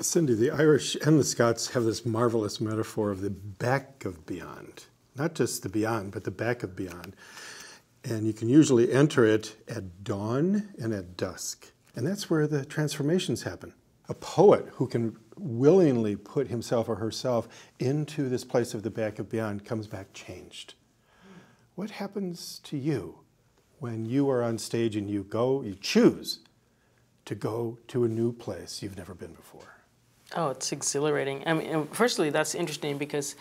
Cindy, the Irish and the Scots have this marvelous metaphor of the back of beyond. Not just the beyond, but the back of beyond. And you can usually enter it at dawn and at dusk. And that's where the transformations happen. A poet who can willingly put himself or herself into this place of the back of beyond comes back changed. What happens to you when you are on stage and you choose to go to a new place you've never been before? Oh, it's exhilarating. I mean, firstly, that's interesting because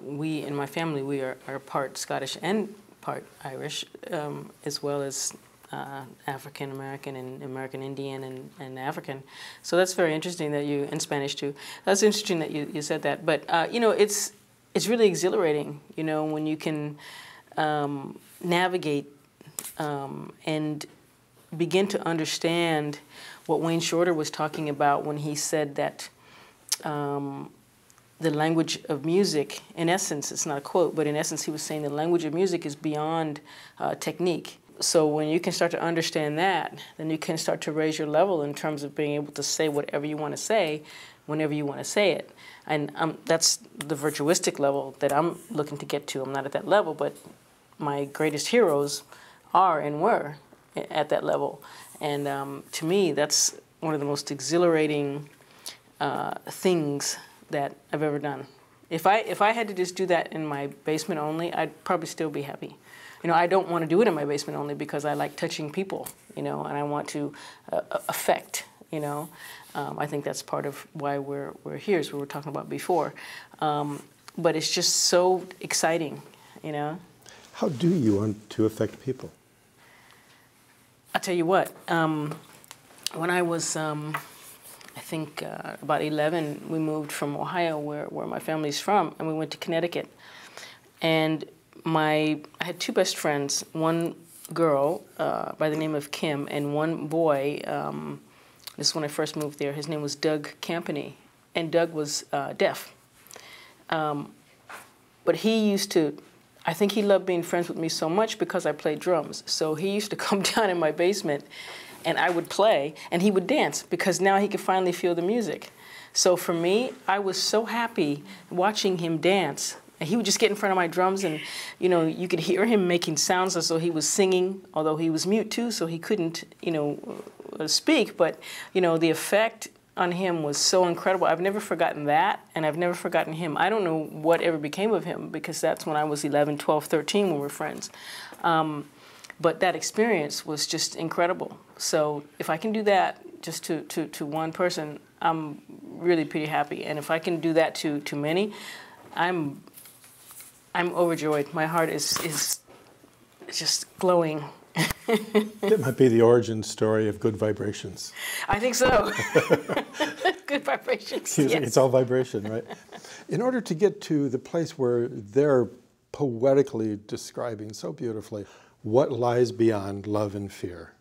we, in my family, we are part Scottish and part Irish, as well as African American and American Indian and African. So that's very interesting that you, and Spanish too. That's interesting that you said that. But you know, it's really exhilarating. You know, when you can navigate and begin to understand what Wayne Shorter was talking about when he said that the language of music, in essence, it's not a quote, but in essence he was saying the language of music is beyond technique. So when you can start to understand that, then you can start to raise your level in terms of being able to say whatever you want to say, whenever you want to say it. And that's the virtuistic level that I'm looking to get to. I'm not at that level, but my greatest heroes are and were at that level. And to me, that's one of the most exhilarating things that I've ever done. If I had to just do that in my basement only, I'd probably still be happy. You know, I don't want to do it in my basement only because I like touching people, you know, and I want to affect, you know. I think that's part of why we're here, as we were talking about before. But it's just so exciting, you know. How do you want to affect people? I'll tell you what, when I was, I think about 11, we moved from Ohio, where my family's from, and we went to Connecticut. And I had two best friends, one girl by the name of Kim, and one boy, this is when I first moved there, his name was Doug Campany, and Doug was deaf. But he used to, I think he loved being friends with me so much because I played drums. So he used to come down in my basement and I would play and he would dance because now he could finally feel the music. So for me, I was so happy watching him dance. And he would just get in front of my drums and, you know, you could hear him making sounds as though he was singing, although he was mute too, so he couldn't, you know, speak. But, you know, the effect on him was so incredible. I've never forgotten that, and I've never forgotten him. I don't know what ever became of him because that's when I was 11, 12, 13 when we were friends. But that experience was just incredible. So if I can do that just to one person, I'm really pretty happy. And if I can do that to many, I'm overjoyed. My heart is just glowing. That might be the origin story of Good Vibrations. I think so. Good Vibrations, yes. It's all vibration, right? In order to get to the place where they're poetically describing so beautifully what lies beyond love and fear.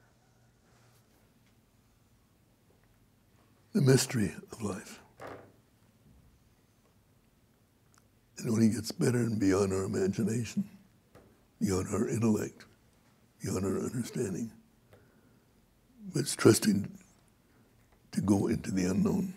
The mystery of life. It only gets better and beyond our imagination, beyond our intellect, beyond our understanding. But it's trusting to go into the unknown.